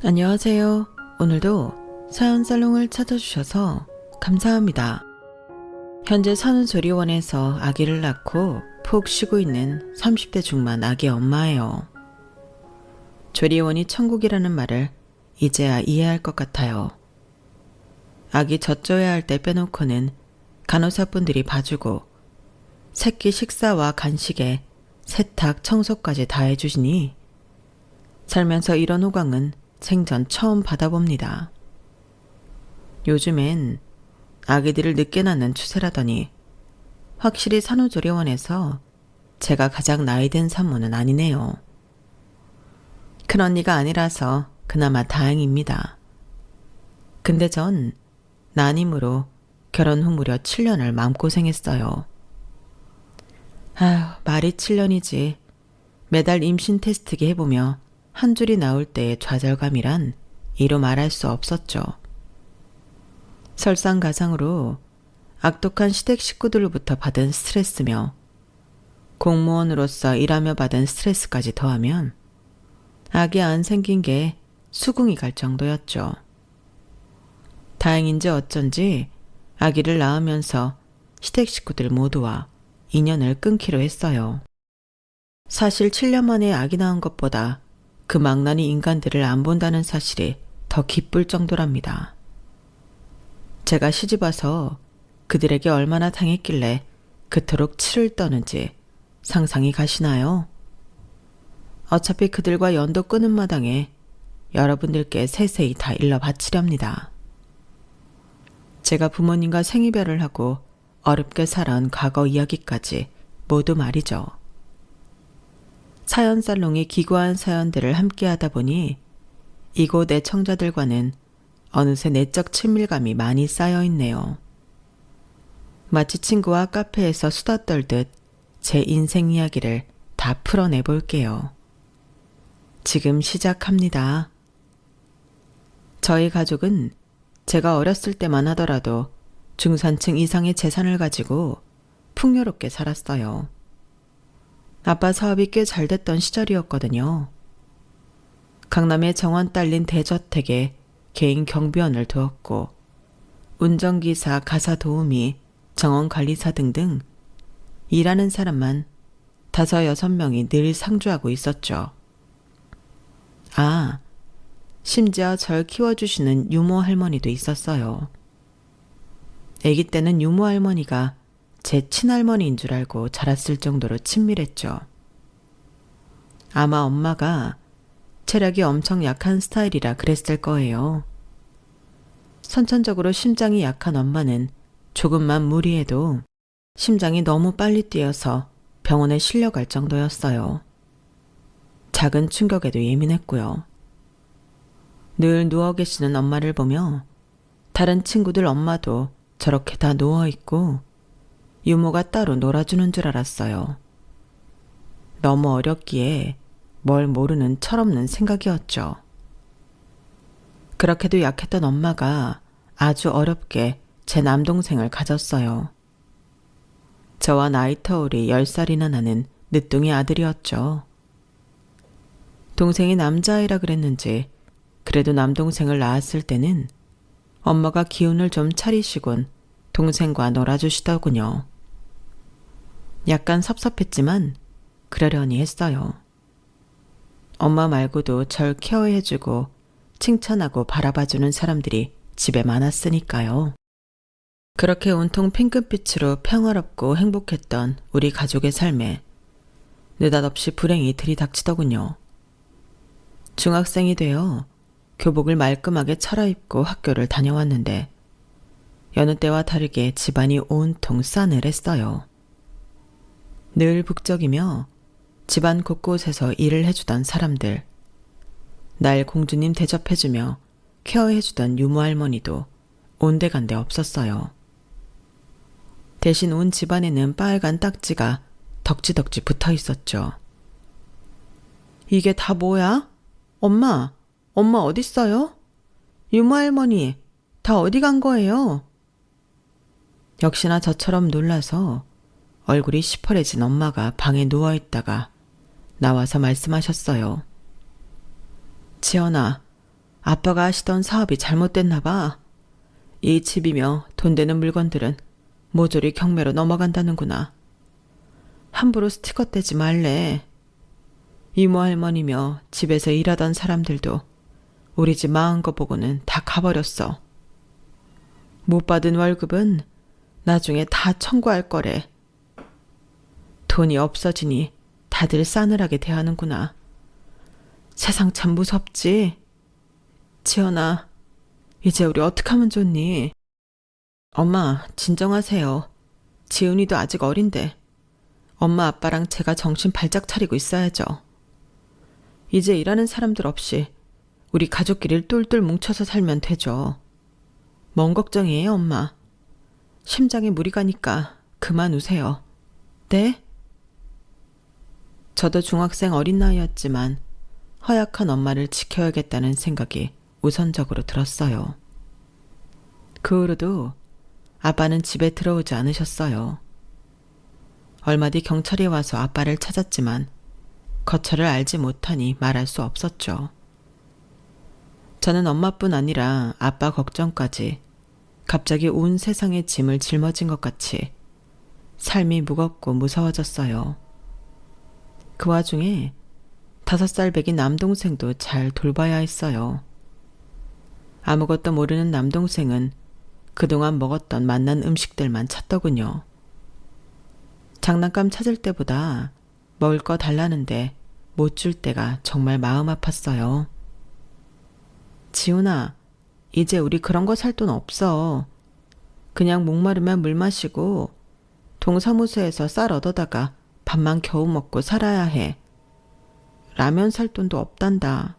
안녕하세요. 오늘도 사연살롱을 찾아주셔서 감사합니다. 현재 산후조리원에서 아기를 낳고 푹 쉬고 있는 30대 중반 아기 엄마예요. 조리원이 천국이라는 말을 이제야 이해할 것 같아요. 아기 젖줘야 할 때 빼놓고는 간호사분들이 봐주고 새끼 식사와 간식에 세탁, 청소까지 다 해주시니 살면서 이런 호강은 생전 처음 받아봅니다. 요즘엔 아기들을 늦게 낳는 추세라더니 확실히 산후조리원에서 제가 가장 나이든 산모는 아니네요. 큰언니가 아니라서 그나마 다행입니다. 근데 전 난임으로 결혼 후 무려 7년을 마음고생했어요. 아휴, 말이 7년이지. 매달 임신 테스트기 해보며 한 줄이 나올 때의 좌절감이란 이루 말할 수 없었죠. 설상가상으로 악독한 시댁 식구들로부터 받은 스트레스며 공무원으로서 일하며 받은 스트레스까지 더하면 아기 안 생긴 게 수긍이 갈 정도였죠. 다행인지 어쩐지 아기를 낳으면서 시댁 식구들 모두와 인연을 끊기로 했어요. 사실 7년 만에 아기 낳은 것보다 그 망나니 인간들을 안 본다는 사실이 더 기쁠 정도랍니다. 제가 시집와서 그들에게 얼마나 당했길래 그토록 치를 떠는지 상상이 가시나요? 어차피 그들과 연도 끄는 마당에 여러분들께 세세히 다 일러 바치렵니다. 제가 부모님과 생이별을 하고 어렵게 살아온 과거 이야기까지 모두 말이죠. 사연살롱이 기구한 사연들을 함께 하다 보니 이곳 애청자들과는 어느새 내적 친밀감이 많이 쌓여 있네요. 마치 친구와 카페에서 수다 떨듯 제 인생 이야기를 다 풀어내 볼게요. 지금 시작합니다. 저희 가족은 제가 어렸을 때만 하더라도 중산층 이상의 재산을 가지고 풍요롭게 살았어요. 아빠 사업이 꽤 잘 됐던 시절이었거든요. 강남의 정원 딸린 대저택에 개인 경비원을 두었고 운전기사, 가사 도우미, 정원관리사 등등 일하는 사람만 5, 6명이 늘 상주하고 있었죠. 아, 심지어 절 키워주시는 유모 할머니도 있었어요. 아기 때는 유모 할머니가 제 친할머니인 줄 알고 자랐을 정도로 친밀했죠. 아마 엄마가 체력이 엄청 약한 스타일이라 그랬을 거예요. 선천적으로 심장이 약한 엄마는 조금만 무리해도 심장이 너무 빨리 뛰어서 병원에 실려갈 정도였어요. 작은 충격에도 예민했고요. 늘 누워 계시는 엄마를 보며 다른 친구들 엄마도 저렇게 다 누워있고 유모가 따로 놀아주는 줄 알았어요. 너무 어렸기에 뭘 모르는 철없는 생각이었죠. 그렇게도 약했던 엄마가 아주 어렵게 제 남동생을 가졌어요. 저와 나이 터울이 10살이나 나는 늦둥이 아들이었죠. 동생이 남자아이라 그랬는지 그래도 남동생을 낳았을 때는 엄마가 기운을 좀 차리시곤 동생과 놀아주시더군요. 약간 섭섭했지만 그러려니 했어요. 엄마 말고도 절 케어해주고 칭찬하고 바라봐주는 사람들이 집에 많았으니까요. 그렇게 온통 핑크빛으로 평화롭고 행복했던 우리 가족의 삶에 느닷없이 불행이 들이닥치더군요. 중학생이 되어 교복을 말끔하게 차려입고 학교를 다녀왔는데 여느 때와 다르게 집안이 온통 싸늘했어요. 늘 북적이며 집안 곳곳에서 일을 해주던 사람들, 날 공주님 대접해주며 케어해주던 유모 할머니도 온데간데 없었어요. 대신 온 집안에는 빨간 딱지가 덕지덕지 붙어 있었죠. 이게 다 뭐야? 엄마 어딨어요? 유모 할머니, 다 어디 간 거예요? 역시나 저처럼 놀라서 얼굴이 시퍼래진 엄마가 방에 누워있다가 나와서 말씀하셨어요. 지연아, 아빠가 하시던 사업이 잘못됐나 봐. 이 집이며 돈 되는 물건들은 모조리 경매로 넘어간다는구나. 함부로 스티커 떼지 말래. 이모 할머니며 집에서 일하던 사람들도 우리 집 망한 거 보고는 다 가버렸어. 못 받은 월급은 나중에 다 청구할 거래. 돈이 없어지니 다들 싸늘하게 대하는구나. 세상 참 무섭지? 지연아, 이제 우리 어떡하면 좋니? 엄마, 진정하세요. 지훈이도 아직 어린데 엄마 아빠랑 제가 정신 발작 차리고 있어야죠. 이제 일하는 사람들 없이 우리 가족끼리 똘똘 뭉쳐서 살면 되죠. 뭔 걱정이에요, 엄마. 심장에 무리 가니까 그만 우세요. 네? 저도 중학생 어린 나이였지만 허약한 엄마를 지켜야겠다는 생각이 우선적으로 들었어요. 그 후로도 아빠는 집에 들어오지 않으셨어요. 얼마 뒤 경찰이 와서 아빠를 찾았지만 거처를 알지 못하니 말할 수 없었죠. 저는 엄마뿐 아니라 아빠 걱정까지 갑자기 온 세상의 짐을 짊어진 것 같이 삶이 무겁고 무서워졌어요. 그 와중에 5살 배기 남동생도 잘 돌봐야 했어요. 아무것도 모르는 남동생은 그동안 먹었던 맛난 음식들만 찾더군요. 장난감 찾을 때보다 먹을 거 달라는데 못 줄 때가 정말 마음 아팠어요. 지훈아, 이제 우리 그런 거 살 돈 없어. 그냥 목마르면 물 마시고 동사무소에서 쌀 얻어다가 밥만 겨우 먹고 살아야 해. 라면 살 돈도 없단다.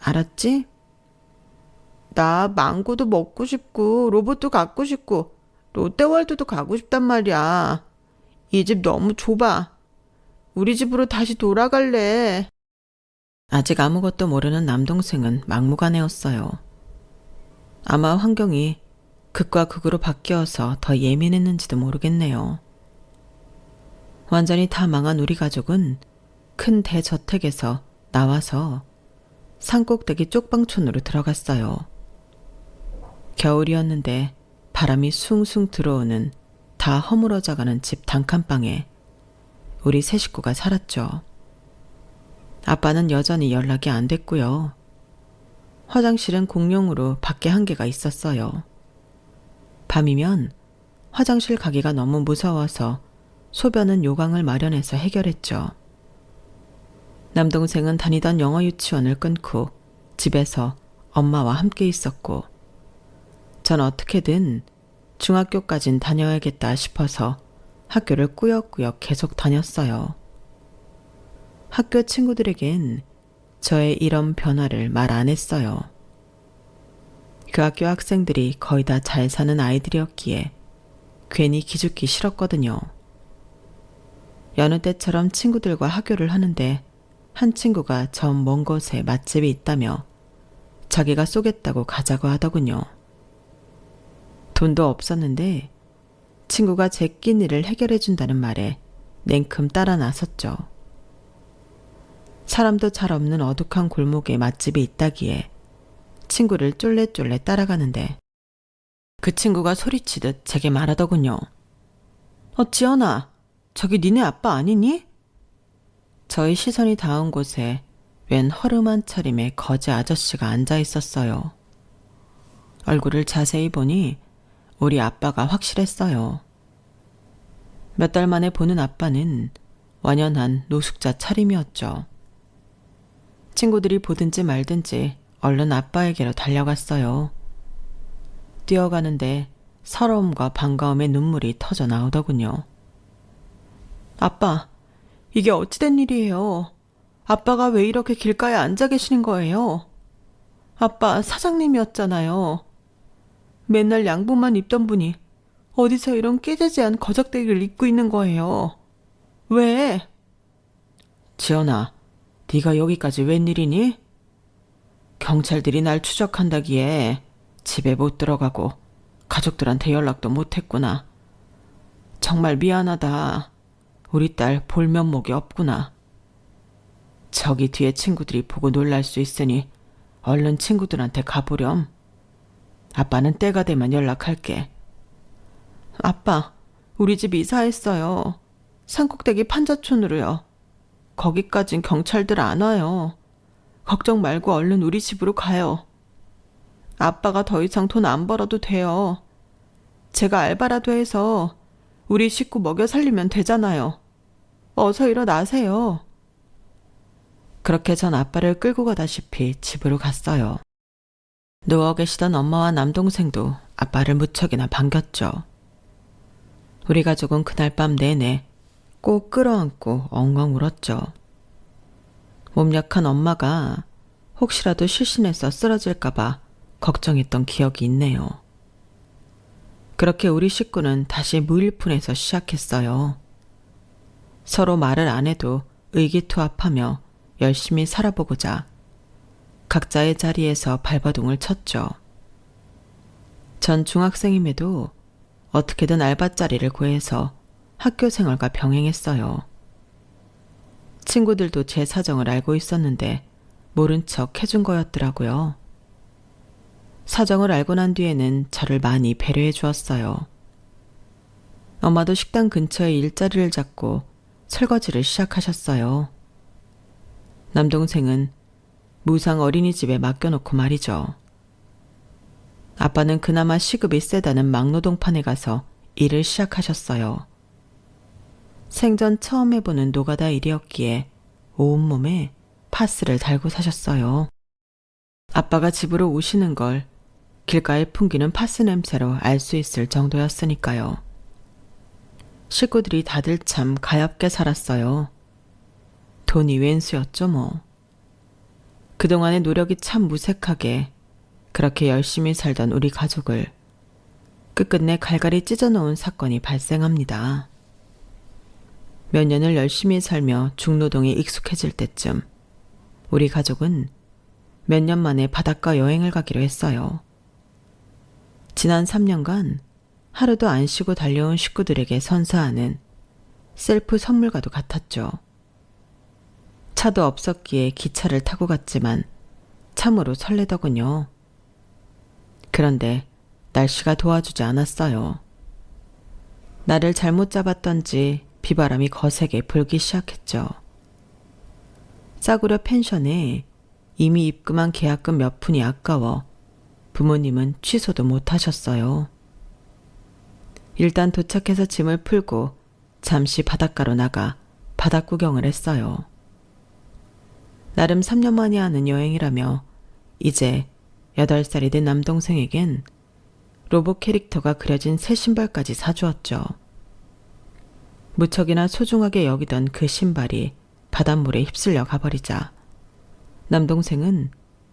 알았지? 나 망고도 먹고 싶고 로봇도 갖고 싶고 롯데월드도 가고 싶단 말이야. 이 집 너무 좁아. 우리 집으로 다시 돌아갈래. 아직 아무것도 모르는 남동생은 막무가내였어요. 아마 환경이 극과 극으로 바뀌어서 더 예민했는지도 모르겠네요. 완전히 다 망한 우리 가족은 큰 대저택에서 나와서 산꼭대기 쪽방촌으로 들어갔어요. 겨울이었는데 바람이 숭숭 들어오는 다 허물어져가는 집 단칸방에 우리 세 식구가 살았죠. 아빠는 여전히 연락이 안 됐고요. 화장실은 공용으로 밖에 한 개가 있었어요. 밤이면 화장실 가기가 너무 무서워서 소변은 요강을 마련해서 해결했죠. 남동생은 다니던 영어 유치원을 끊고 집에서 엄마와 함께 있었고, 전 어떻게든 중학교까진 다녀야겠다 싶어서 학교를 꾸역꾸역 계속 다녔어요. 학교 친구들에겐 저의 이런 변화를 말 안 했어요. 그 학교 학생들이 거의 다 잘 사는 아이들이었기에 괜히 기죽기 싫었거든요. 여느 때처럼 친구들과 학교를 하는데 한 친구가 저 먼 곳에 맛집이 있다며 자기가 쏘겠다고 가자고 하더군요. 돈도 없었는데 친구가 제 끼니를 해결해 준다는 말에 냉큼 따라 나섰죠. 사람도 잘 없는 어둑한 골목에 맛집이 있다기에 친구를 쫄래쫄래 따라가는데 그 친구가 소리치듯 제게 말하더군요. 지연아, 저기 니네 아빠 아니니? 저희 시선이 닿은 곳에 웬 허름한 차림의 거지 아저씨가 앉아 있었어요. 얼굴을 자세히 보니 우리 아빠가 확실했어요. 몇 달 만에 보는 아빠는 완연한 노숙자 차림이었죠. 친구들이 보든지 말든지 얼른 아빠에게로 달려갔어요. 뛰어가는데 서러움과 반가움의 눈물이 터져 나오더군요. 아빠, 이게 어찌된 일이에요? 아빠가 왜 이렇게 길가에 앉아 계시는 거예요? 아빠 사장님이었잖아요. 맨날 양복만 입던 분이 어디서 이런 깨재재한 거적대기를 입고 있는 거예요? 왜? 지연아, 네가 여기까지 웬일이니? 경찰들이 날 추적한다기에 집에 못 들어가고 가족들한테 연락도 못했구나. 정말 미안하다. 우리 딸 볼 면목이 없구나. 저기 뒤에 친구들이 보고 놀랄 수 있으니 얼른 친구들한테 가보렴. 아빠는 때가 되면 연락할게. 아빠, 우리 집 이사했어요. 산꼭대기 판자촌으로요. 거기까진 경찰들 안 와요. 걱정 말고 얼른 우리 집으로 가요. 아빠가 더 이상 돈 안 벌어도 돼요. 제가 알바라도 해서 우리 식구 먹여 살리면 되잖아요. 어서 일어나세요. 그렇게 전 아빠를 끌고 가다시피 집으로 갔어요. 누워 계시던 엄마와 남동생도 아빠를 무척이나 반겼죠. 우리 가족은 그날 밤 내내 꼭 끌어안고 엉엉 울었죠. 몸 약한 엄마가 혹시라도 실신해서 쓰러질까봐 걱정했던 기억이 있네요. 그렇게 우리 식구는 다시 무일푼에서 시작했어요. 서로 말을 안 해도 의기투합하며 열심히 살아보고자 각자의 자리에서 발버둥을 쳤죠. 전 중학생임에도 어떻게든 알바자리를 구해서 학교 생활과 병행했어요. 친구들도 제 사정을 알고 있었는데 모른 척 해준 거였더라고요. 사정을 알고 난 뒤에는 저를 많이 배려해 주었어요. 엄마도 식당 근처에 일자리를 잡고 설거지를 시작하셨어요. 남동생은 무상 어린이집에 맡겨놓고 말이죠. 아빠는 그나마 시급이 세다는 막노동판에 가서 일을 시작하셨어요. 생전 처음 해보는 노가다 일이었기에 온몸에 파스를 달고 사셨어요. 아빠가 집으로 오시는 걸 길가에 풍기는 파스 냄새로 알 수 있을 정도였으니까요. 식구들이 다들 참 가엾게 살았어요. 돈이 웬수였죠 뭐. 그동안의 노력이 참 무색하게 그렇게 열심히 살던 우리 가족을 끝끝내 갈갈이 찢어놓은 사건이 발생합니다. 몇 년을 열심히 살며 중노동에 익숙해질 때쯤 우리 가족은 몇 년 만에 바닷가 여행을 가기로 했어요. 지난 3년간 하루도 안 쉬고 달려온 식구들에게 선사하는 셀프 선물과도 같았죠. 차도 없었기에 기차를 타고 갔지만 참으로 설레더군요. 그런데 날씨가 도와주지 않았어요. 나를 잘못 잡았던지 비바람이 거세게 불기 시작했죠. 싸구려 펜션에 이미 입금한 계약금 몇 푼이 아까워 부모님은 취소도 못하셨어요. 일단 도착해서 짐을 풀고 잠시 바닷가로 나가 바다 구경을 했어요. 나름 3년 만에 하는 여행이라며 이제 8살이 된 남동생에겐 로봇 캐릭터가 그려진 새 신발까지 사주었죠. 무척이나 소중하게 여기던 그 신발이 바닷물에 휩쓸려 가버리자 남동생은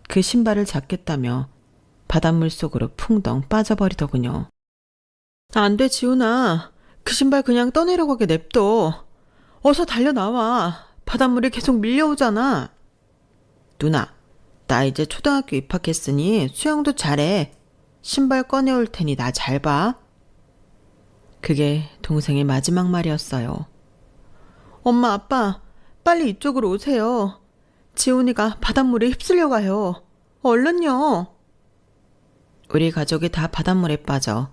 그 신발을 잡겠다며 바닷물 속으로 풍덩 빠져버리더군요. 안 돼, 지훈아. 그 신발 그냥 떠내려가게 냅둬. 어서 달려나와. 바닷물이 계속 밀려오잖아. 누나, 나 이제 초등학교 입학했으니 수영도 잘해. 신발 꺼내올 테니 나 잘 봐. 그게 동생의 마지막 말이었어요. 엄마, 아빠, 빨리 이쪽으로 오세요. 지훈이가 바닷물에 휩쓸려 가요. 얼른요. 우리 가족이 다 바닷물에 빠져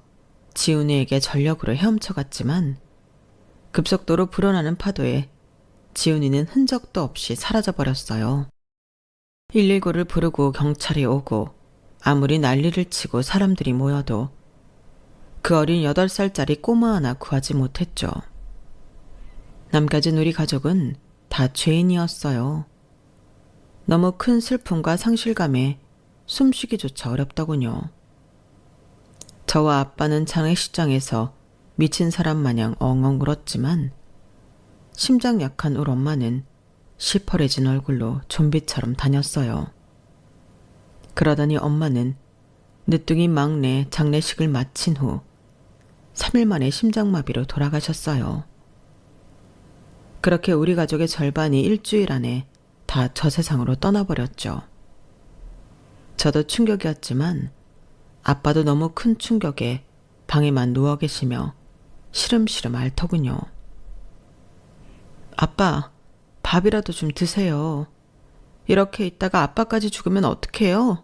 지훈이에게 전력으로 헤엄쳐갔지만 급속도로 불어나는 파도에 지훈이는 흔적도 없이 사라져버렸어요. 119를 부르고 경찰이 오고 아무리 난리를 치고 사람들이 모여도 그 어린 8살짜리 꼬마 하나 구하지 못했죠. 남겨진 우리 가족은 다 죄인이었어요. 너무 큰 슬픔과 상실감에 숨쉬기조차 어렵더군요. 저와 아빠는 장례식장에서 미친 사람 마냥 엉엉 울었지만 심장 약한 우리 엄마는 시퍼레진 얼굴로 좀비처럼 다녔어요. 그러더니 엄마는 늦둥이 막내 장례식을 마친 후 3일 만에 심장마비로 돌아가셨어요. 그렇게 우리 가족의 절반이 일주일 안에 다 저 세상으로 떠나버렸죠. 저도 충격이었지만 아빠도 너무 큰 충격에 방에만 누워 계시며 시름시름 앓더군요. 아빠, 밥이라도 좀 드세요. 이렇게 있다가 아빠까지 죽으면 어떡해요?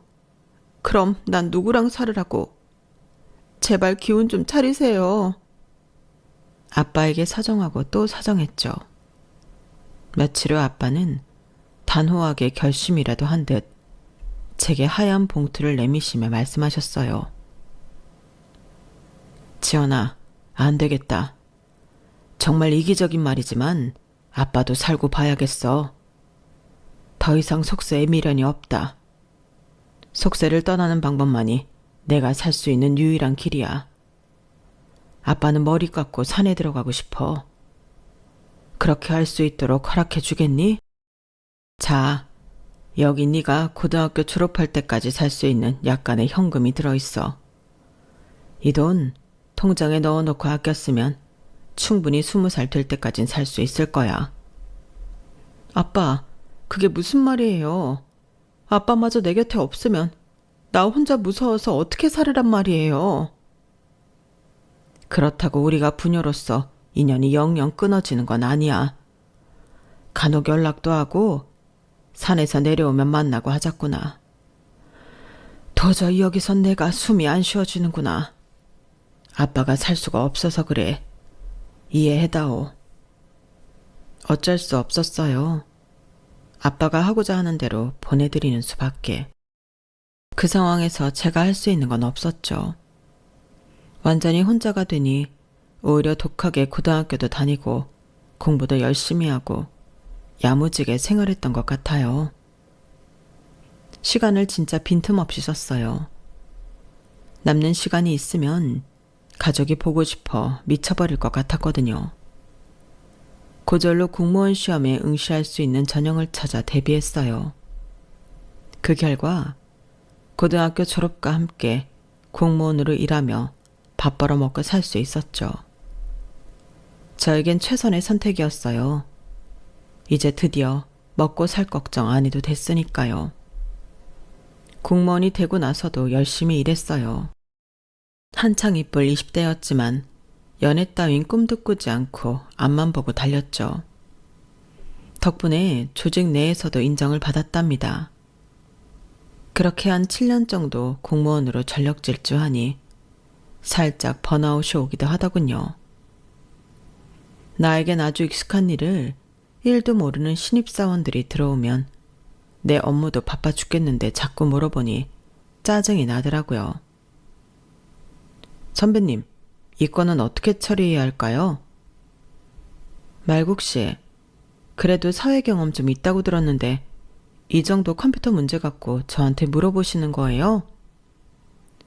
그럼 난 누구랑 살으라고? 제발 기운 좀 차리세요. 아빠에게 사정하고 또 사정했죠. 며칠 후 아빠는 단호하게 결심이라도 한 듯 제게 하얀 봉투를 내미시며 말씀하셨어요. 지연아, 안 되겠다. 정말 이기적인 말이지만 아빠도 살고 봐야겠어. 더 이상 속세에 미련이 없다. 속세를 떠나는 방법만이 내가 살 수 있는 유일한 길이야. 아빠는 머리 깎고 산에 들어가고 싶어. 그렇게 할 수 있도록 허락해 주겠니? 자, 여기 네가 고등학교 졸업할 때까지 살 수 있는 약간의 현금이 들어있어. 이 돈 통장에 넣어놓고 아꼈으면 충분히 20살 될 때까진 살 수 있을 거야. 아빠, 그게 무슨 말이에요? 아빠마저 내 곁에 없으면 나 혼자 무서워서 어떻게 살으란 말이에요? 그렇다고 우리가 부녀로서 인연이 영영 끊어지는 건 아니야. 간혹 연락도 하고 산에서 내려오면 만나고 하자꾸나. 도저히 여기선 내가 숨이 안 쉬어지는구나. 아빠가 살 수가 없어서 그래. 이해해다오. 어쩔 수 없었어요. 아빠가 하고자 하는 대로 보내드리는 수밖에. 그 상황에서 제가 할 수 있는 건 없었죠. 완전히 혼자가 되니 오히려 독하게 고등학교도 다니고 공부도 열심히 하고 야무지게 생활했던 것 같아요. 시간을 진짜 빈틈없이 썼어요. 남는 시간이 있으면 가족이 보고 싶어 미쳐버릴 것 같았거든요. 고절로 공무원 시험에 응시할 수 있는 전형을 찾아 대비했어요. 그 결과 고등학교 졸업과 함께 공무원으로 일하며 밥 벌어먹고 살 수 있었죠. 저에겐 최선의 선택이었어요. 이제 드디어 먹고 살 걱정 안 해도 됐으니까요. 공무원이 되고 나서도 열심히 일했어요. 한창 이쁠 20대였지만 연애 따윈 꿈도 꾸지 않고 앞만 보고 달렸죠. 덕분에 조직 내에서도 인정을 받았답니다. 그렇게 한 7년 정도 공무원으로 전력 질주하니 살짝 번아웃이 오기도 하더군요. 나에겐 아주 익숙한 일을 1도 모르는 신입사원들이 들어오면 내 업무도 바빠 죽겠는데 자꾸 물어보니 짜증이 나더라고요. 선배님, 이 건은 어떻게 처리해야 할까요? 말국 씨, 그래도 사회 경험 좀 있다고 들었는데 이 정도 컴퓨터 문제 갖고 저한테 물어보시는 거예요?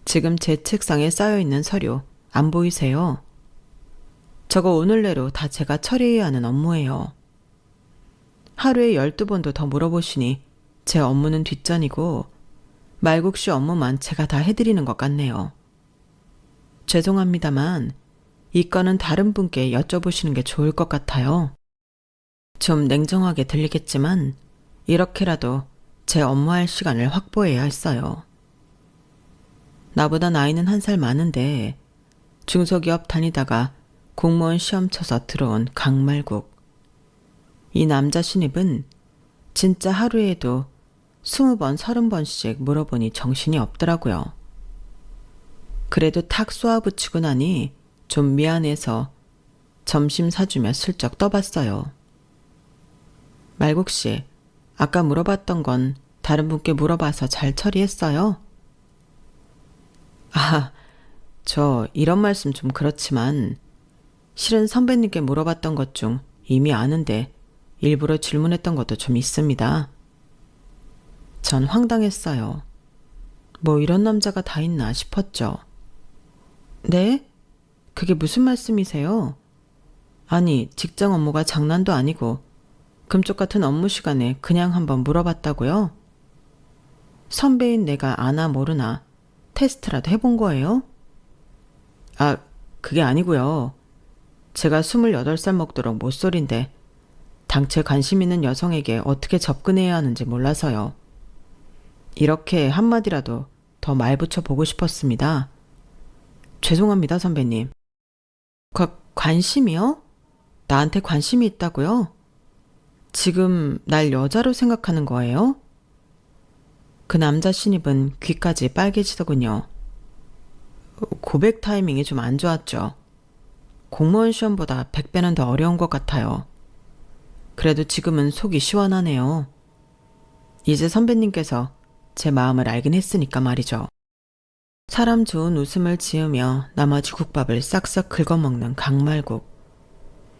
지금 제 책상에 쌓여있는 서류 안 보이세요? 저거 오늘 내로 다 제가 처리해야 하는 업무예요. 하루에 12번도 더 물어보시니 제 업무는 뒷전이고 말국 씨 업무만 제가 다 해드리는 것 같네요. 죄송합니다만 이 건은 다른 분께 여쭤보시는 게 좋을 것 같아요. 좀 냉정하게 들리겠지만 이렇게라도 제 업무할 시간을 확보해야 했어요. 나보다 나이는 1살 많은데 중소기업 다니다가 공무원 시험 쳐서 들어온 강말국. 이 남자 신입은 진짜 하루에도 20번, 30번씩 물어보니 정신이 없더라고요. 그래도 탁 쏘아붙이고 나니 좀 미안해서 점심 사주며 슬쩍 떠봤어요. 말국 씨, 아까 물어봤던 건 다른 분께 물어봐서 잘 처리했어요? 아, 저 이런 말씀 좀 그렇지만 실은 선배님께 물어봤던 것 중 이미 아는데 일부러 질문했던 것도 좀 있습니다. 전 황당했어요. 뭐 이런 남자가 다 있나 싶었죠. 네? 그게 무슨 말씀이세요? 아니, 직장 업무가 장난도 아니고 금쪽 같은 업무 시간에 그냥 한번 물어봤다고요? 선배인 내가 아나 모르나 테스트라도 해본 거예요? 아, 그게 아니고요. 제가 28살 먹도록 못소린데 당최 관심 있는 여성에게 어떻게 접근해야 하는지 몰라서요. 이렇게 한마디라도 더 말 붙여 보고 싶었습니다. 죄송합니다, 선배님. 관심이요? 나한테 관심이 있다고요? 지금 날 여자로 생각하는 거예요? 그 남자 신입은 귀까지 빨개지더군요. 고백 타이밍이 좀 안 좋았죠. 공무원 시험보다 100배는 더 어려운 것 같아요. 그래도 지금은 속이 시원하네요. 이제 선배님께서 제 마음을 알긴 했으니까 말이죠. 사람 좋은 웃음을 지으며 나머지 국밥을 싹싹 긁어먹는 강말국.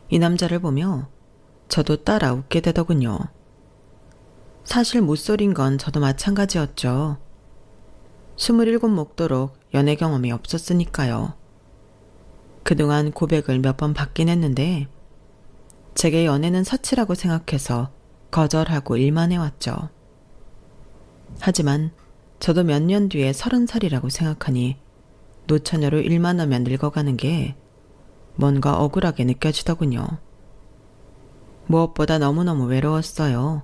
이 남자를 보며 저도 따라 웃게 되더군요. 사실 못소린 건 저도 마찬가지였죠. 27 먹도록 연애 경험이 없었으니까요. 그동안 고백을 몇 번 받긴 했는데 제게 연애는 사치라고 생각해서 거절하고 일만 해왔죠. 하지만 저도 몇 년 뒤에 30살이라고 생각하니 노처녀로 일만 하면 늙어가는 게 뭔가 억울하게 느껴지더군요. 무엇보다 너무너무 외로웠어요.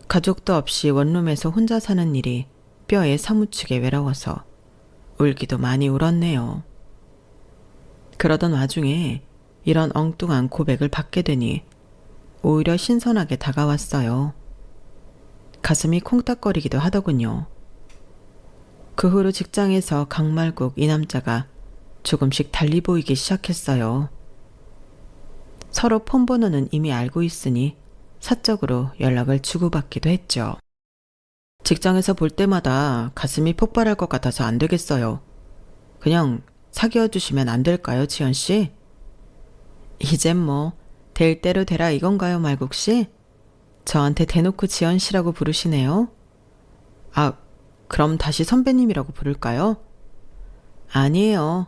가족도 없이 원룸에서 혼자 사는 일이 뼈에 사무치게 외로워서 울기도 많이 울었네요. 그러던 와중에 이런 엉뚱한 고백을 받게 되니 오히려 신선하게 다가왔어요. 가슴이 콩닥거리기도 하더군요. 그 후로 직장에서 강말국 이 남자가 조금씩 달리 보이기 시작했어요. 서로 폰 번호는 이미 알고 있으니 사적으로 연락을 주고받기도 했죠. 직장에서 볼 때마다 가슴이 폭발할 것 같아서 안 되겠어요. 그냥 사귀어 주시면 안 될까요, 지연 씨? 이젠 뭐 될 대로 되라 이건가요, 말국 씨? 저한테 대놓고 지연 씨라고 부르시네요. 아, 그럼 다시 선배님이라고 부를까요? 아니에요.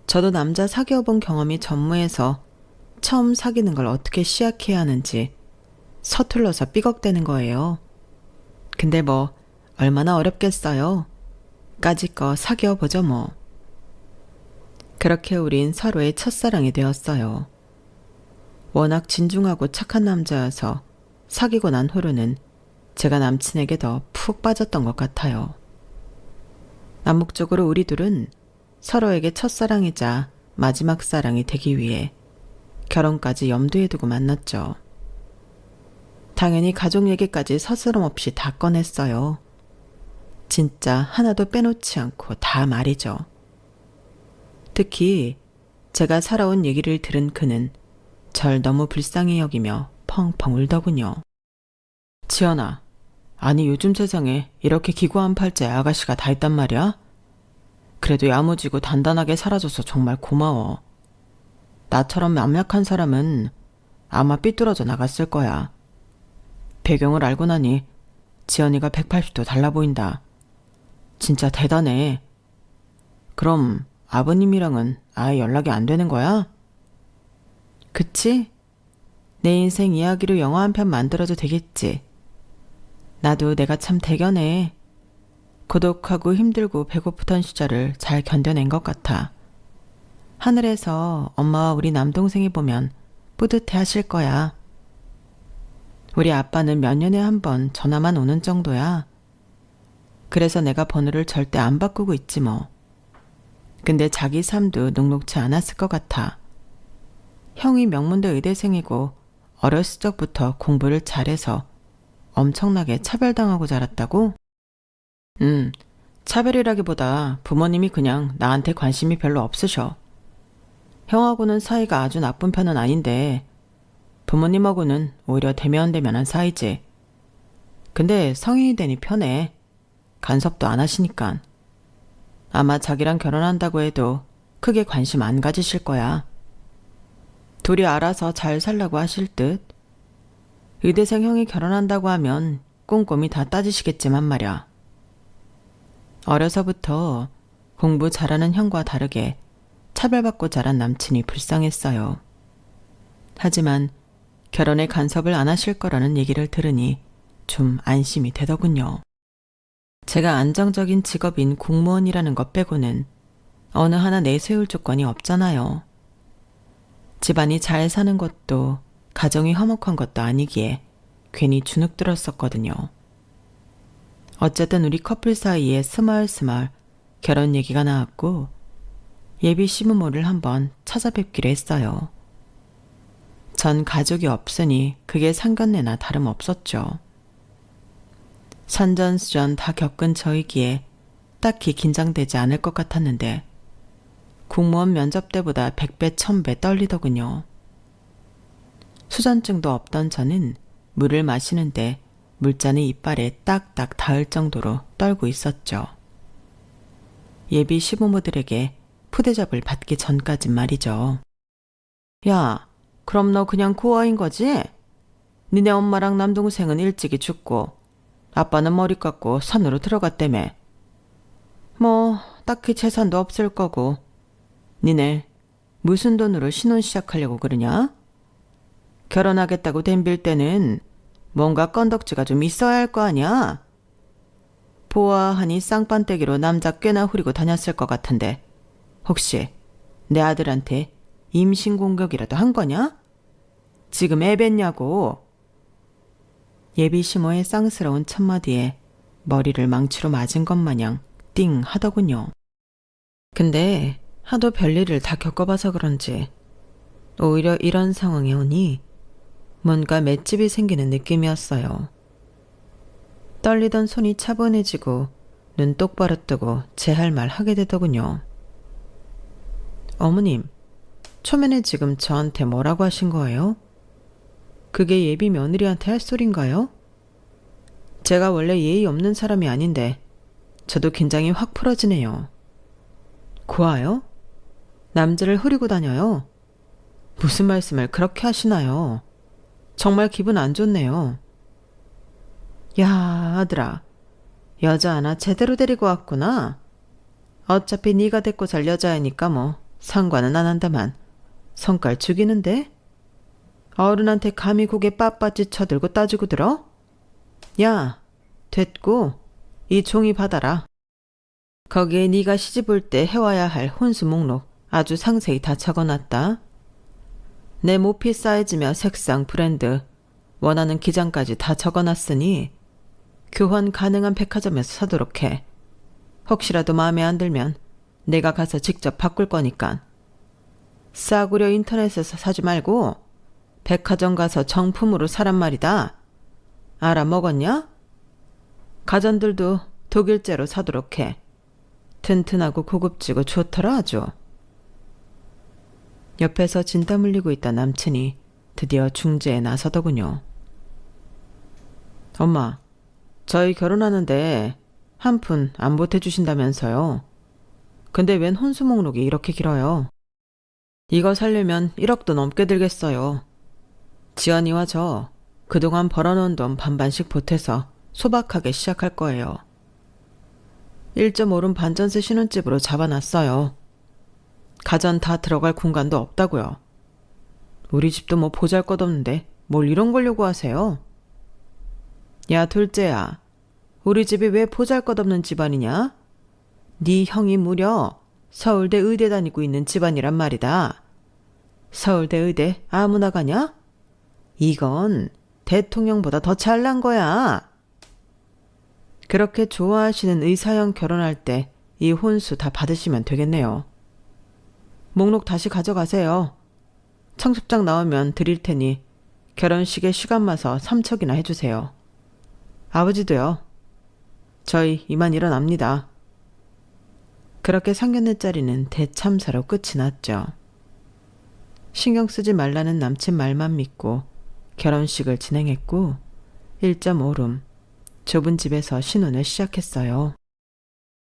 저도 남자 사귀어 본 경험이 전무해서 처음 사귀는 걸 어떻게 시작해야 하는지 서툴러서 삐걱대는 거예요. 근데 뭐 얼마나 어렵겠어요. 까짓거 사귀어 보죠 뭐. 그렇게 우린 서로의 첫사랑이 되었어요. 워낙 진중하고 착한 남자여서 사귀고 난 후로는 제가 남친에게 더 푹 빠졌던 것 같아요. 암묵적으로 우리 둘은 서로에게 첫사랑이자 마지막 사랑이 되기 위해 결혼까지 염두에 두고 만났죠. 당연히 가족 얘기까지 서스럼 없이 다 꺼냈어요. 진짜 하나도 빼놓지 않고 다 말이죠. 특히 제가 살아온 얘기를 들은 그는 절 너무 불쌍히 여기며 펑펑 울더군요. 지연아, 아니 요즘 세상에 이렇게 기구한 팔자의 아가씨가 다 있단 말이야? 그래도 야무지고 단단하게 살아줘서 정말 고마워. 나처럼 암약한 사람은 아마 삐뚤어져 나갔을 거야. 배경을 알고 나니 지연이가 180도 달라 보인다. 진짜 대단해. 그럼 아버님이랑은 아예 연락이 안 되는 거야? 그치? 내 인생 이야기로 영화 한 편 만들어도 되겠지. 나도 내가 참 대견해. 고독하고 힘들고 배고프던 시절을 잘 견뎌낸 것 같아. 하늘에서 엄마와 우리 남동생이 보면 뿌듯해 하실 거야. 우리 아빠는 몇 년에 한 번 전화만 오는 정도야. 그래서 내가 번호를 절대 안 바꾸고 있지 뭐. 근데 자기 삶도 녹록치 않았을 것 같아. 형이 명문대 의대생이고 어렸을 적부터 공부를 잘해서 엄청나게 차별당하고 자랐다고? 차별이라기보다 부모님이 그냥 나한테 관심이 별로 없으셔. 형하고는 사이가 아주 나쁜 편은 아닌데 부모님하고는 오히려 대면대면한 사이지. 근데 성인이 되니 편해. 간섭도 안 하시니까. 아마 자기랑 결혼한다고 해도 크게 관심 안 가지실 거야. 둘이 알아서 잘 살라고 하실 듯. 의대생 형이 결혼한다고 하면 꼼꼼히 다 따지시겠지만 말야. 어려서부터 공부 잘하는 형과 다르게 차별받고 자란 남친이 불쌍했어요. 하지만 결혼에 간섭을 안 하실 거라는 얘기를 들으니 좀 안심이 되더군요. 제가 안정적인 직업인 공무원이라는 것 빼고는 어느 하나 내세울 조건이 없잖아요. 집안이 잘 사는 것도 가정이 화목한 것도 아니기에 괜히 주눅 들었었거든요. 어쨌든 우리 커플 사이에 스멀스멀 결혼 얘기가 나왔고 예비 시부모를 한번 찾아뵙기로 했어요. 전 가족이 없으니 그게 상견례나 다름없었죠. 산전수전 다 겪은 저이기에 딱히 긴장되지 않을 것 같았는데 공무원 면접 때보다 100배, 1000배 떨리더군요. 수전증도 없던 저는 물을 마시는데 물잔이 이빨에 딱딱 닿을 정도로 떨고 있었죠. 예비 시부모들에게 푸대접을 받기 전까진 말이죠. 야, 그럼 너 그냥 고아인 거지? 니네 엄마랑 남동생은 일찍이 죽고 아빠는 머리 깎고 산으로 들어갔다며. 뭐 딱히 재산도 없을 거고 니네 무슨 돈으로 신혼 시작하려고 그러냐? 결혼하겠다고 덤빌 때는 뭔가 건덕지가 좀 있어야 할 거 아니야? 보아하니 쌍판떼기로 남자 꽤나 후리고 다녔을 것 같은데 혹시 내 아들한테 임신 공격이라도 한 거냐? 지금 애 뱉냐고. 예비 시모의 쌍스러운 첫마디에 머리를 망치로 맞은 것 마냥 띵 하더군요. 근데 하도 별일을 다 겪어봐서 그런지 오히려 이런 상황에 오니 뭔가 맷집이 생기는 느낌이었어요. 떨리던 손이 차분해지고 눈 똑바로 뜨고 제 할 말 하게 되더군요. 어머님, 초면에 지금 저한테 뭐라고 하신 거예요? 그게 예비 며느리한테 할 소린가요? 제가 원래 예의 없는 사람이 아닌데 저도 긴장이 확 풀어지네요. 고아요? 남자를 흐리고 다녀요? 무슨 말씀을 그렇게 하시나요? 정말 기분 안 좋네요. 야, 아들아. 여자 하나 제대로 데리고 왔구나. 어차피 네가 데리고 살 여자애니까 뭐 상관은 안 한다만 성깔 죽이는데? 어른한테 감히 고개 빳빳이 쳐들고 따지고 들어? 야, 됐고 이 종이 받아라. 거기에 네가 시집 올 때 해와야 할 혼수 목록 아주 상세히 다 적어놨다. 내 모피 사이즈며 색상, 브랜드, 원하는 기장까지 다 적어놨으니 교환 가능한 백화점에서 사도록 해. 혹시라도 마음에 안 들면 내가 가서 직접 바꿀 거니까. 싸구려 인터넷에서 사지 말고 백화점 가서 정품으로 사란 말이다. 알아먹었냐? 가전들도 독일제로 사도록 해. 튼튼하고 고급지고 좋더라 아주. 옆에서 진땀 흘리고 있던 남친이 드디어 중재에 나서더군요. 엄마, 저희 결혼하는데 한 푼 안 보태주신다면서요. 근데 웬 혼수 목록이 이렇게 길어요. 이거 살려면 1억도 넘게 들겠어요. 지연이와 저 그동안 벌어놓은 돈 반반씩 보태서 소박하게 시작할 거예요. 1.5룸 반전세 신혼집으로 잡아놨어요. 가전 다 들어갈 공간도 없다고요. 우리 집도 뭐 보잘것없는데 뭘 이런 걸 요구하세요? 야, 둘째야. 우리 집이 왜 보잘것없는 집안이냐? 네 형이 무려 서울대 의대 다니고 있는 집안이란 말이다. 서울대 의대 아무나 가냐? 이건 대통령보다 더 잘난 거야. 그렇게 좋아하시는 의사형 결혼할 때 이 혼수 다 받으시면 되겠네요. 목록 다시 가져가세요. 청첩장 나오면 드릴 테니 결혼식에 시간 마서 삼척이나 해주세요. 아버지도요. 저희 이만 일어납니다. 그렇게 상견례 자리는 대참사로 끝이 났죠. 신경 쓰지 말라는 남친 말만 믿고 결혼식을 진행했고 1.5룸 좁은 집에서 신혼을 시작했어요.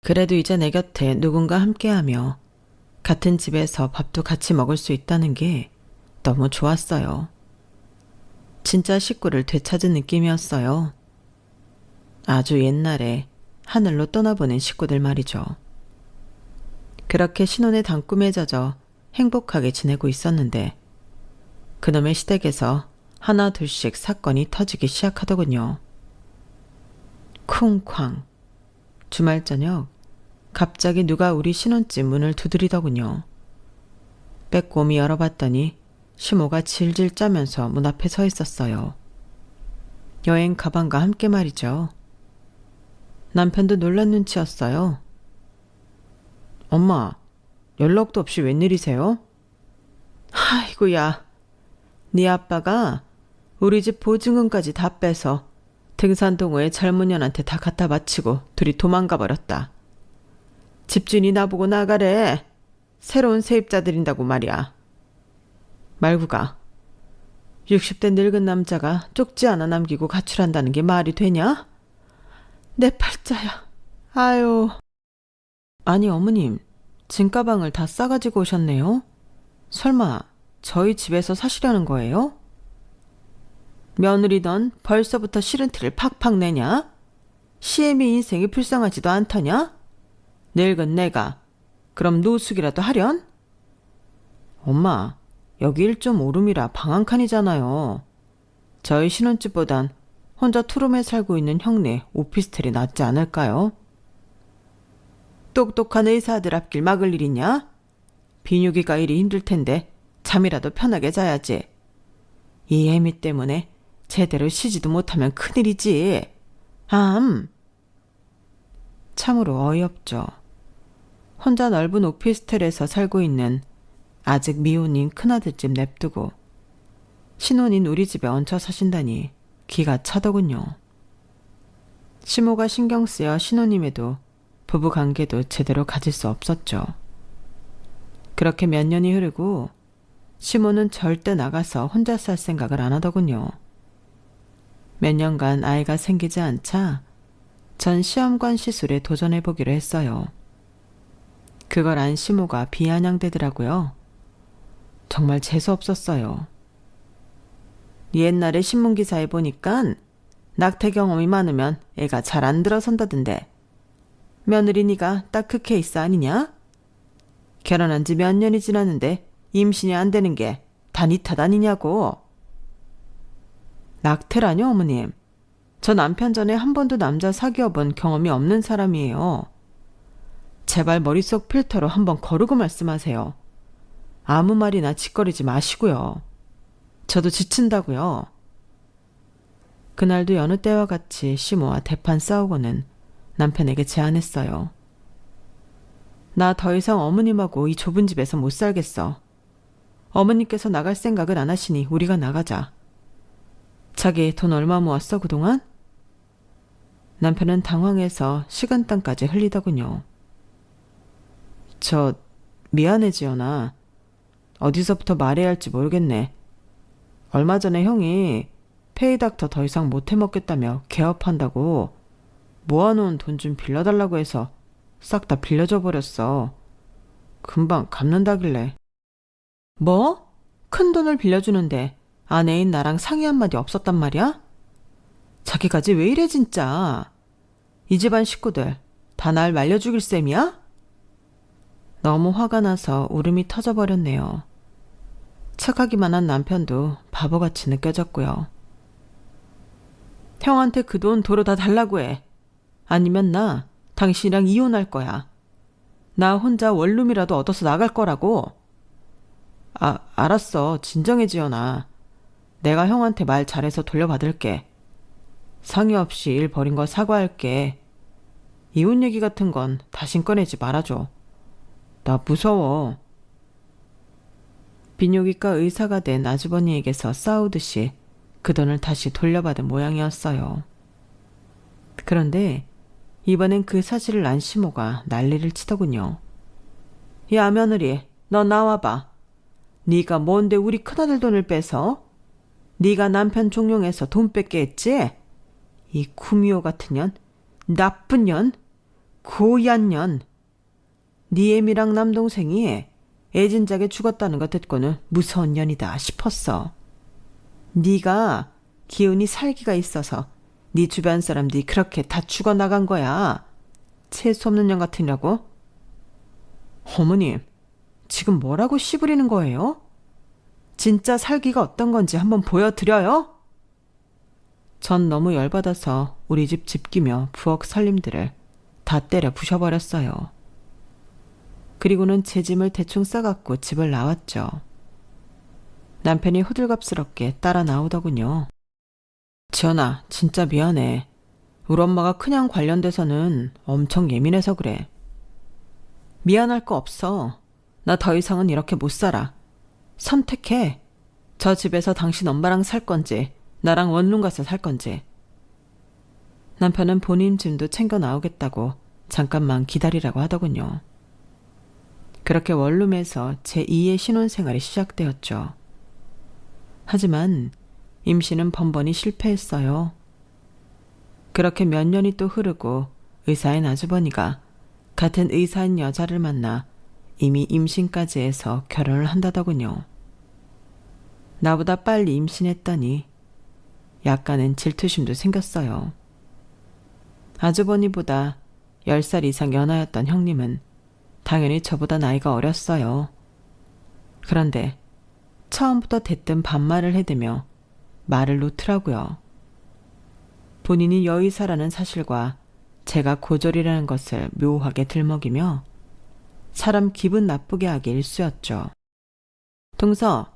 그래도 이제 내 곁에 누군가 함께하며 같은 집에서 밥도 같이 먹을 수 있다는 게 너무 좋았어요. 진짜 식구를 되찾은 느낌이었어요. 아주 옛날에 하늘로 떠나보낸 식구들 말이죠. 그렇게 신혼의 단꿈에 젖어 행복하게 지내고 있었는데 그놈의 시댁에서 하나 둘씩 사건이 터지기 시작하더군요. 쿵쾅. 주말 저녁 갑자기 누가 우리 신혼집 문을 두드리더군요. 빼꼼히 열어봤더니 시모가 질질 짜면서 문 앞에 서 있었어요. 여행 가방과 함께 말이죠. 남편도 놀란 눈치였어요. 엄마, 연락도 없이 웬일이세요? 아이고야, 네 아빠가 우리 집 보증금까지 다 빼서 등산동호회 젊은 년한테 다 갖다 바치고 둘이 도망가 버렸다. 집주인이 나보고 나가래. 새로운 세입자들인다고 말이야. 말구가 60대 늙은 남자가 쪽지 하나 남기고 가출한다는 게 말이 되냐? 내 팔자야. 아유. 아니 어머님, 짐가방을 다 싸가지고 오셨네요. 설마 저희 집에서 사시려는 거예요? 며느리던 벌써부터 싫은 티를 팍팍 내냐? 시애미 인생이 불쌍하지도 않더냐? 늙은 내가 그럼 노숙이라도 하련? 엄마, 여기 1.5룸이라 방 한 칸이잖아요. 저희 신혼집보단 혼자 투룸에 살고 있는 형네 오피스텔이 낫지 않을까요? 똑똑한 의사들 앞길 막을 일이냐? 비뇨기가 일이 힘들 텐데 잠이라도 편하게 자야지. 이 애미 때문에 제대로 쉬지도 못하면 큰일이지. 참으로 어이없죠. 혼자 넓은 오피스텔에서 살고 있는 아직 미혼인 큰아들집 냅두고 신혼인 우리 집에 얹혀 사신다니 기가 차더군요. 시모가 신경 쓰여 신혼임에도 부부관계도 제대로 가질 수 없었죠. 그렇게 몇 년이 흐르고 시모는 절대 나가서 혼자 살 생각을 안 하더군요. 몇 년간 아이가 생기지 않자 전 시험관 시술에 도전해보기로 했어요. 그걸 안 시모가 비아냥대더라고요. 정말 재수없었어요. 옛날에 신문기사에 보니깐 낙태 경험이 많으면 애가 잘 안 들어선다던데. 며느리 네가 딱 그 케이스 아니냐? 결혼한 지 몇 년이 지났는데 임신이 안 되는 게 다 니 탓 아니냐고. 낙태라뇨 어머님. 저 남편 전에 한 번도 남자 사귀어 본 경험이 없는 사람이에요. 제발 머릿속 필터로 한번 거르고 말씀하세요. 아무 말이나 짓거리지 마시고요. 저도 지친다고요. 그날도 여느 때와 같이 시모와 대판 싸우고는 남편에게 제안했어요. 나 더 이상 어머님하고 이 좁은 집에서 못 살겠어. 어머님께서 나갈 생각을 안 하시니 우리가 나가자. 자기 돈 얼마 모았어 그동안? 남편은 당황해서 식은땀까지 흘리더군요. 저 미안해 지연아. 어디서부터 말해야 할지 모르겠네. 얼마 전에 형이 페이닥터 더 이상 못 해먹겠다며 개업한다고 모아놓은 돈 좀 빌려달라고 해서 싹 다 빌려줘 버렸어. 금방 갚는다길래. 뭐? 큰 돈을 빌려주는데 아내인 나랑 상의 한마디 없었단 말이야? 자기까지 왜 이래 진짜. 이 집안 식구들 다 날 말려 죽일 셈이야? 너무 화가 나서 울음이 터져버렸네요. 착하기만 한 남편도 바보같이 느껴졌고요. 형한테 그 돈 도로 다 달라고 해. 아니면 나 당신이랑 이혼할 거야. 나 혼자 원룸이라도 얻어서 나갈 거라고. 알았어. 진정해 지연아. 내가 형한테 말 잘해서 돌려받을게. 상의 없이 일 버린 거 사과할게. 이혼 얘기 같은 건 다신 꺼내지 말아줘. 나 무서워. 비뇨기과 의사가 된 아주버니에게서 싸우듯이 그 돈을 다시 돌려받은 모양이었어요. 그런데 이번엔 그 사실을 안 시모가 난리를 치더군요. 야 며느리, 너 나와봐. 네가 뭔데 우리 큰아들 돈을 뺏어? 네가 남편 종용해서 돈 뺏게 했지? 이 구미호 같은 년, 나쁜 년, 고얀 년. 네 애미랑 남동생이 애진작에 죽었다는 거 듣고는 무서운 년이다 싶었어. 네가 기운이 살기가 있어서 네 주변 사람들이 그렇게 다 죽어나간 거야. 재수없는 년 같으냐고? 어머님, 지금 뭐라고 씨부리는 거예요? 진짜 살기가 어떤 건지 한번 보여드려요? 전 너무 열받아서 우리 집 집기며 부엌 살림들을 다 때려 부셔버렸어요. 그리고는 제 짐을 대충 싸갖고 집을 나왔죠. 남편이 호들갑스럽게 따라 나오더군요. 지연아, 진짜 미안해. 우리 엄마가 큰형 관련돼서는 엄청 예민해서 그래. 미안할 거 없어. 나 더 이상은 이렇게 못 살아. 선택해. 저 집에서 당신 엄마랑 살 건지 나랑 원룸 가서 살 건지. 남편은 본인 짐도 챙겨 나오겠다고 잠깐만 기다리라고 하더군요. 그렇게 원룸에서 제2의 신혼생활이 시작되었죠. 하지만 임신은 번번이 실패했어요. 그렇게 몇 년이 또 흐르고 의사인 아주버니가 같은 의사인 여자를 만나 이미 임신까지 해서 결혼을 한다더군요. 나보다 빨리 임신했다니 약간은 질투심도 생겼어요. 아주버니보다 10살 이상 연하였던 형님은 당연히 저보다 나이가 어렸어요. 그런데 처음부터 대뜸 반말을 해대며 말을 놓더라고요. 본인이 여의사라는 사실과 제가 고졸이라는 것을 묘하게 들먹이며 사람 기분 나쁘게 하기 일쑤였죠. 동서,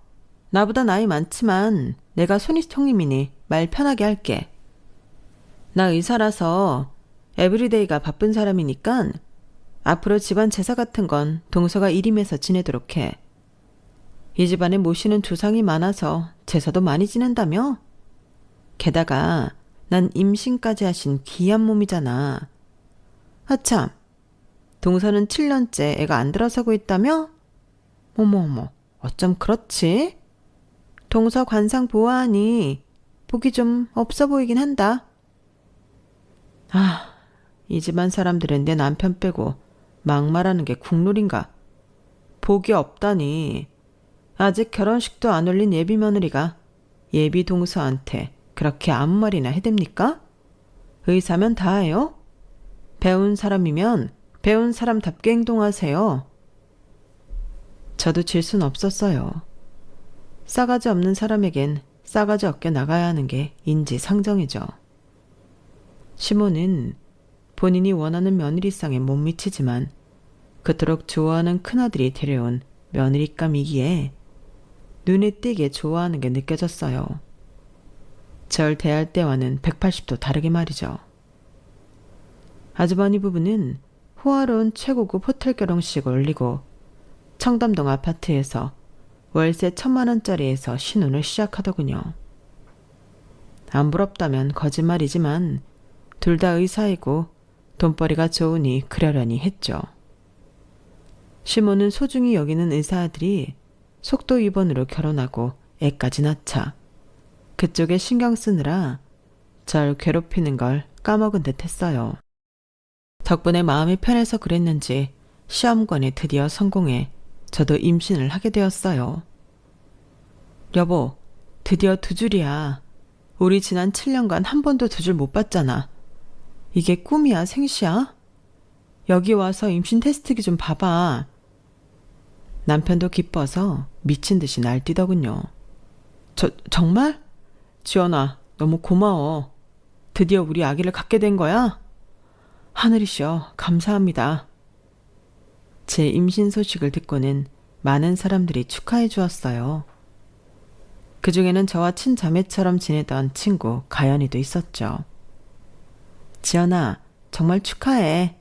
나보다 나이 많지만 내가 손이 형님이니 말 편하게 할게. 나 의사라서 에브리데이가 바쁜 사람이니까 앞으로 집안 제사 같은 건 동서가 일임해서 지내도록 해. 이 집안에 모시는 조상이 많아서 제사도 많이 지낸다며? 게다가 난 임신까지 하신 귀한 몸이잖아. 아참, 동서는 7년째 애가 안 들어서고 있다며? 어머, 어쩜 그렇지? 동서 관상 보아하니 복이 좀 없어 보이긴 한다. 이 집안 사람들은 내 남편 빼고 막말하는 게 국룰인가? 복이 없다니. 아직 결혼식도 안 올린 예비 며느리가 예비 동서한테 그렇게 아무 말이나 해댑니까? 의사면 다 해요? 배운 사람이면 배운 사람답게 행동하세요. 저도 질 순 없었어요. 싸가지 없는 사람에겐 싸가지 없게 나가야 하는 게 인지상정이죠. 시모는 본인이 원하는 며느리상에 못 미치지만 그토록 좋아하는 큰아들이 데려온 며느리감이기에 눈에 띄게 좋아하는 게 느껴졌어요. 절 대할 때와는 180도 다르게 말이죠. 아주버니 부부는 호화로운 최고급 호텔 결혼식을 올리고 청담동 아파트에서 월세 1,000만 원짜리에서 신혼을 시작하더군요. 안 부럽다면 거짓말이지만 둘 다 의사이고 돈벌이가 좋으니 그러려니 했죠. 시모는 소중히 여기는 의사 아들이 속도 위반으로 결혼하고 애까지 낳자 그쪽에 신경 쓰느라 절 괴롭히는 걸 까먹은 듯 했어요. 덕분에 마음이 편해서 그랬는지 시험관에 드디어 성공해 저도 임신을 하게 되었어요. 여보, 드디어 2줄이야. 우리 지난 7년간 한 번도 2줄 못 봤잖아. 이게 꿈이야, 생시야? 여기 와서 임신 테스트기 좀 봐봐. 남편도 기뻐서 미친 듯이 날뛰더군요. 정말? 지연아, 너무 고마워. 드디어 우리 아기를 갖게 된 거야? 하늘이시여, 감사합니다. 제 임신 소식을 듣고는 많은 사람들이 축하해 주었어요. 그 중에는 저와 친자매처럼 지내던 친구 가연이도 있었죠. 지연아, 정말 축하해.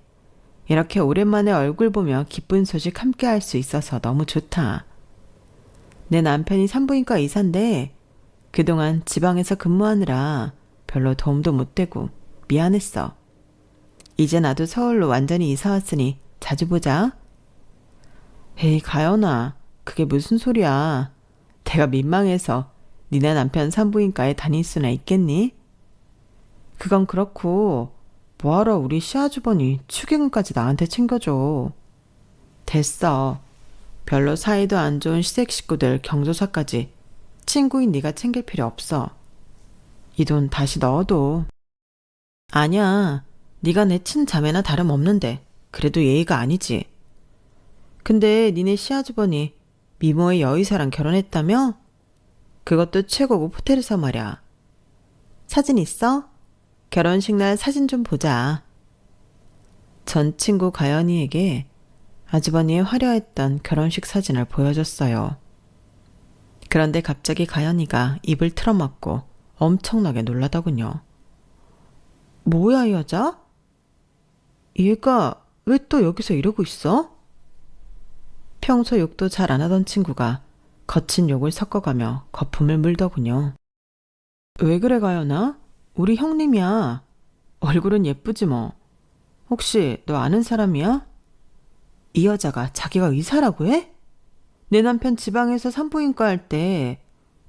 이렇게 오랜만에 얼굴 보며 기쁜 소식 함께 할 수 있어서 너무 좋다. 내 남편이 산부인과 의사인데 그동안 지방에서 근무하느라 별로 도움도 못 되고 미안했어. 이제 나도 서울로 완전히 이사 왔으니 자주 보자. 에이, 가연아, 그게 무슨 소리야. 내가 민망해서 니네 남편 산부인과에 다닐 수나 있겠니? 그건 그렇고 뭐하러 우리 시아주버니 축의금까지 나한테 챙겨줘. 됐어. 별로 사이도 안 좋은 시댁 식구들 경조사까지 친구인 네가 챙길 필요 없어. 이 돈 다시 넣어도. 아니야. 네가 내 친자매나 다름없는데 그래도 예의가 아니지. 근데 니네 시아주버니 미모의 여의사랑 결혼했다며? 그것도 최고급 호텔에서 말이야. 사진 있어? 결혼식 날 사진 좀 보자. 전 친구 가연이에게 아주버니의 화려했던 결혼식 사진을 보여줬어요. 그런데 갑자기 가연이가 입을 틀어막고 엄청나게 놀라더군요. 뭐야, 이 여자? 얘가 왜 또 여기서 이러고 있어? 평소 욕도 잘 안 하던 친구가 거친 욕을 섞어가며 거품을 물더군요. 왜 그래, 가연아? 우리 형님이야. 얼굴은 예쁘지 뭐. 혹시 너 아는 사람이야? 이 여자가 자기가 의사라고 해? 내 남편 지방에서 산부인과 할 때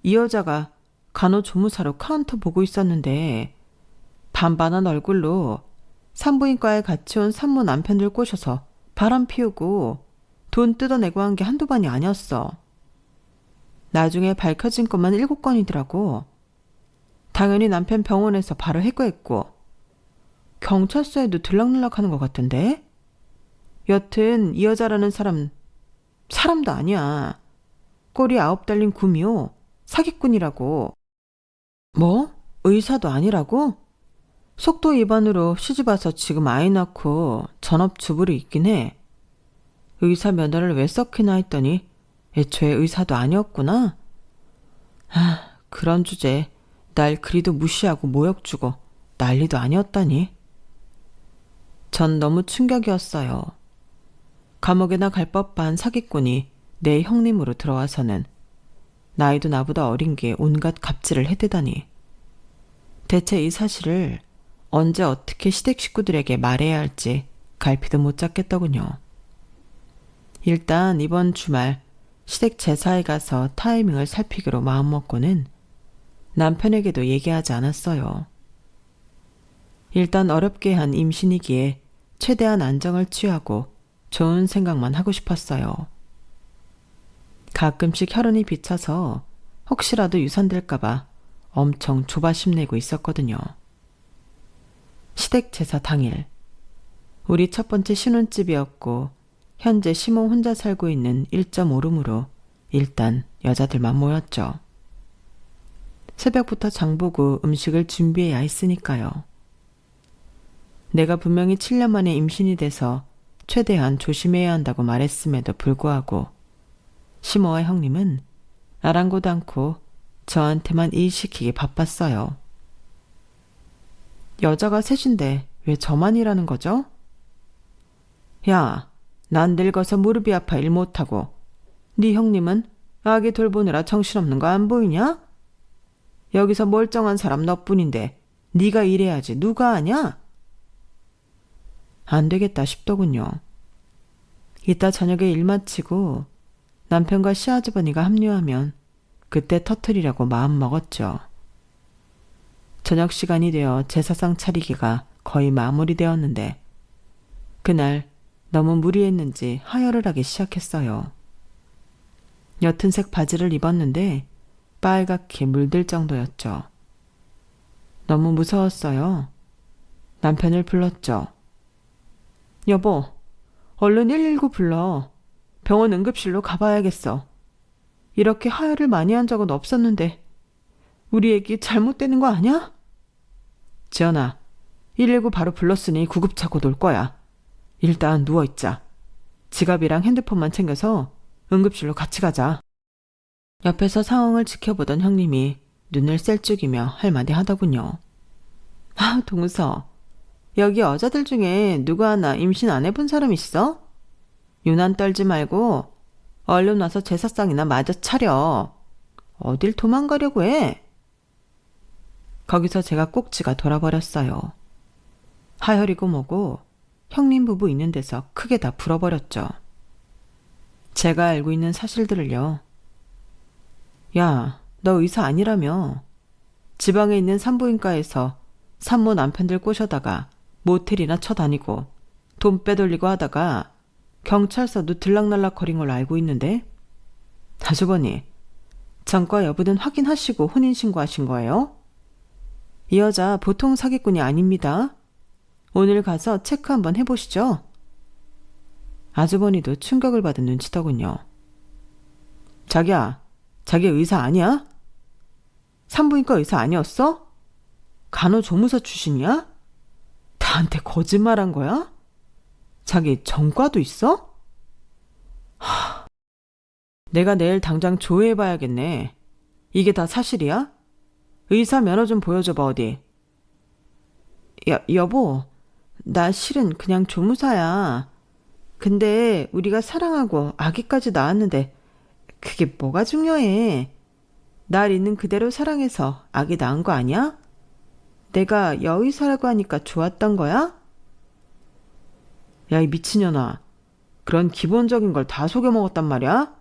이 여자가 간호조무사로 카운터 보고 있었는데 반반한 얼굴로 산부인과에 같이 온 산모 남편들 꼬셔서 바람 피우고 돈 뜯어내고 한 게 한두 번이 아니었어. 나중에 밝혀진 것만 7건이더라고. 당연히 남편 병원에서 바로 해고했고 경찰서에도 들락날락하는 것 같던데? 여튼 이 여자라는 사람도 아니야. 꼬리 9 달린 구미호 사기꾼이라고. 뭐? 의사도 아니라고? 속도 위반으로 시집와서 지금 아이 낳고 전업주부로 있긴 해. 의사 면허를 왜 썼기나 했더니 애초에 의사도 아니었구나. 그런 주제 날 그리도 무시하고 모욕 주고 난리도 아니었다니. 전 너무 충격이었어요. 감옥에나 갈 법한 사기꾼이 내 형님으로 들어와서는 나이도 나보다 어린 게 온갖 갑질을 해대다니. 대체 이 사실을 언제 어떻게 시댁 식구들에게 말해야 할지 갈피도 못 잡겠더군요. 일단 이번 주말 시댁 제사에 가서 타이밍을 살피기로 마음먹고는 남편에게도 얘기하지 않았어요. 일단 어렵게 한 임신이기에 최대한 안정을 취하고 좋은 생각만 하고 싶었어요. 가끔씩 혈흔이 비쳐서 혹시라도 유산될까봐 엄청 조바심 내고 있었거든요. 시댁 제사 당일, 우리 첫 번째 신혼집이었고 현재 시모 혼자 살고 있는 1.5룸으로 일단 여자들만 모였죠. 새벽부터 장보고 음식을 준비해야 했으니까요. 내가 분명히 7년 만에 임신이 돼서 최대한 조심해야 한다고 말했음에도 불구하고 시모와 형님은 아랑곳 않고 저한테만 일 시키기 바빴어요. 여자가 셋인데 왜 저만 일하는 거죠? 야, 난 늙어서 무릎이 아파 일 못하고 네 형님은 아기 돌보느라 정신없는 거 안 보이냐? 여기서 멀쩡한 사람 너뿐인데 네가 일해야지 누가 하냐? 안 되겠다 싶더군요. 이따 저녁에 일 마치고 남편과 시아주버니가 합류하면 그때 터뜨리려고 마음 먹었죠. 저녁 시간이 되어 제사상 차리기가 거의 마무리되었는데 그날 너무 무리했는지 하혈을 하기 시작했어요. 옅은 색 바지를 입었는데 빨갛게 물들 정도였죠. 너무 무서웠어요. 남편을 불렀죠. 여보, 얼른 119 불러. 병원 응급실로 가봐야겠어. 이렇게 하혈을 많이 한 적은 없었는데 우리 애기 잘못되는 거 아니야? 지연아, 119 바로 불렀으니 구급차 곧 올 거야. 일단 누워있자. 지갑이랑 핸드폰만 챙겨서 응급실로 같이 가자. 옆에서 상황을 지켜보던 형님이 눈을 셀쭉이며 할마디 하더군요. 동서. 여기 여자들 중에 누구 하나 임신 안 해본 사람 있어? 유난 떨지 말고 얼른 와서 제사상이나 마저 차려. 어딜 도망가려고 해? 거기서 제가 꼭지가 돌아버렸어요. 하혈이고 뭐고 형님 부부 있는 데서 크게 다 불어버렸죠. 제가 알고 있는 사실들을요. 야, 너 의사 아니라며. 지방에 있는 산부인과에서 산모 남편들 꼬셔다가 모텔이나 쳐다니고 돈 빼돌리고 하다가 경찰서도 들락날락거린 걸로 알고 있는데 아주버니, 전과 여부는 확인하시고 혼인신고하신 거예요? 이 여자 보통 사기꾼이 아닙니다. 오늘 가서 체크 한번 해보시죠. 아주버니도 충격을 받은 눈치더군요. 자기야, 자기 의사 아니야? 산부인과 의사 아니었어? 간호조무사 출신이야? 나한테 거짓말한 거야? 자기 전과도 있어? 내가 내일 당장 조회해봐야겠네. 이게 다 사실이야? 의사 면허 좀 보여줘봐 어디. 여보, 나 실은 그냥 조무사야. 근데 우리가 사랑하고 아기까지 낳았는데 그게 뭐가 중요해. 날 있는 그대로 사랑해서 아기 낳은 거 아니야? 내가 여의 살고 하니까 좋았던 거야? 야, 이 미친년아. 그런 기본적인 걸 다 속여먹었단 말이야?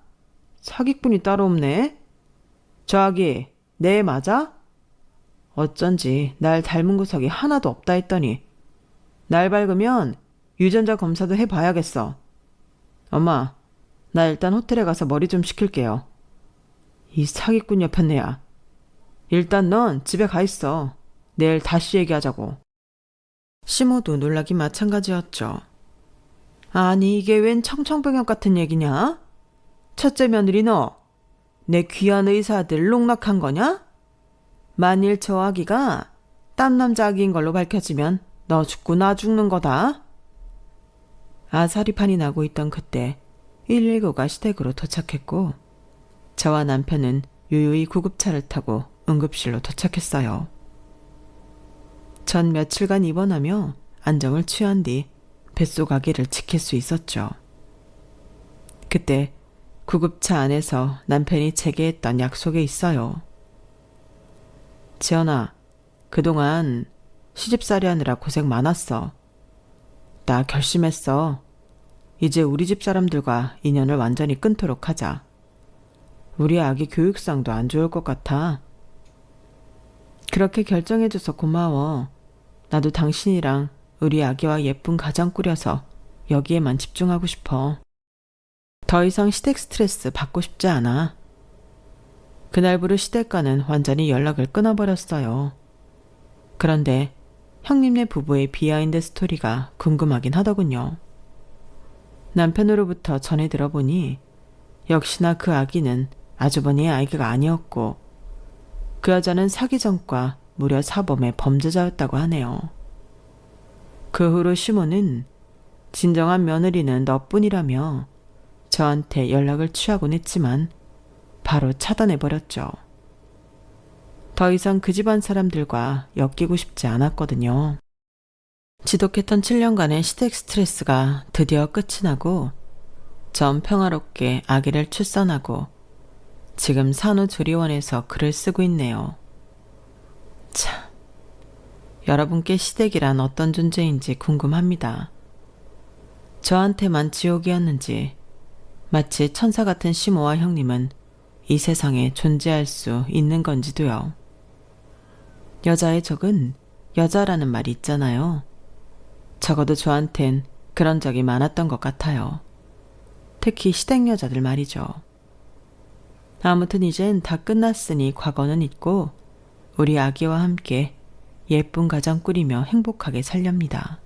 사기꾼이 따로 없네. 저 아기, 내 맞아? 어쩐지 날 닮은 구석이 하나도 없다 했더니 날 밝으면 유전자 검사도 해봐야겠어. 엄마, 나 일단 호텔에 가서 머리 좀 식힐게요. 이 사기꾼 옆였네야. 일단 넌 집에 가 있어. 내일 다시 얘기하자고. 시모도 놀라기 마찬가지였죠. 아니 이게 웬 청청병역 같은 얘기냐? 첫째 며느리 너, 내 귀한 의사 아들 농락한 거냐? 만일 저 아기가 딴 남자 아기인 걸로 밝혀지면 너 죽고 나 죽는 거다. 아사리판이 나고 있던 그때 119가 시댁으로 도착했고 저와 남편은 유유히 구급차를 타고 응급실로 도착했어요. 전 며칠간 입원하며 안정을 취한 뒤 뱃속 아기를 지킬 수 있었죠. 그때 구급차 안에서 남편이 제게 했던 약속이 있어요. 지연아, 그동안 시집살이 하느라 고생 많았어. 나 결심했어. 이제 우리 집 사람들과 인연을 완전히 끊도록 하자. 우리 아기 교육상도 안 좋을 것 같아. 그렇게 결정해줘서 고마워. 나도 당신이랑 우리 아기와 예쁜 가정 꾸려서 여기에만 집중하고 싶어. 더 이상 시댁 스트레스 받고 싶지 않아. 그날부로 시댁과는 완전히 연락을 끊어버렸어요. 그런데 형님네 부부의 비하인드 스토리가 궁금하긴 하더군요. 남편으로부터 전해 들어보니 역시나 그 아기는 아주버니의 아이가 아니었고 그 여자는 사기 전과 무려 사범의 범죄자였다고 하네요. 그 후로 시모는 진정한 며느리는 너뿐이라며 저한테 연락을 취하곤 했지만 바로 차단해버렸죠. 더 이상 그 집안 사람들과 엮이고 싶지 않았거든요. 지독했던 7년간의 시댁 스트레스가 드디어 끝이 나고 전 평화롭게 아기를 출산하고 지금 산후조리원에서 글을 쓰고 있네요. 참, 여러분께 시댁이란 어떤 존재인지 궁금합니다. 저한테만 지옥이었는지 마치 천사 같은 시모와 형님은 이 세상에 존재할 수 있는 건지도요. 여자의 적은 여자라는 말이 있잖아요. 적어도 저한텐 그런 적이 많았던 것 같아요. 특히 시댁 여자들 말이죠. 아무튼 이젠 다 끝났으니 과거는 잊고 우리 아기와 함께 예쁜 가정 꾸리며 행복하게 살렵니다.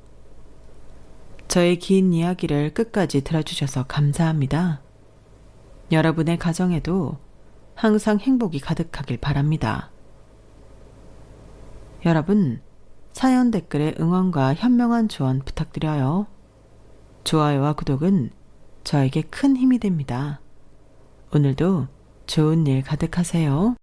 저의 긴 이야기를 끝까지 들어주셔서 감사합니다. 여러분의 가정에도 항상 행복이 가득하길 바랍니다. 여러분, 사연 댓글에 응원과 현명한 조언 부탁드려요. 좋아요와 구독은 저에게 큰 힘이 됩니다. 오늘도 좋은 일 가득하세요.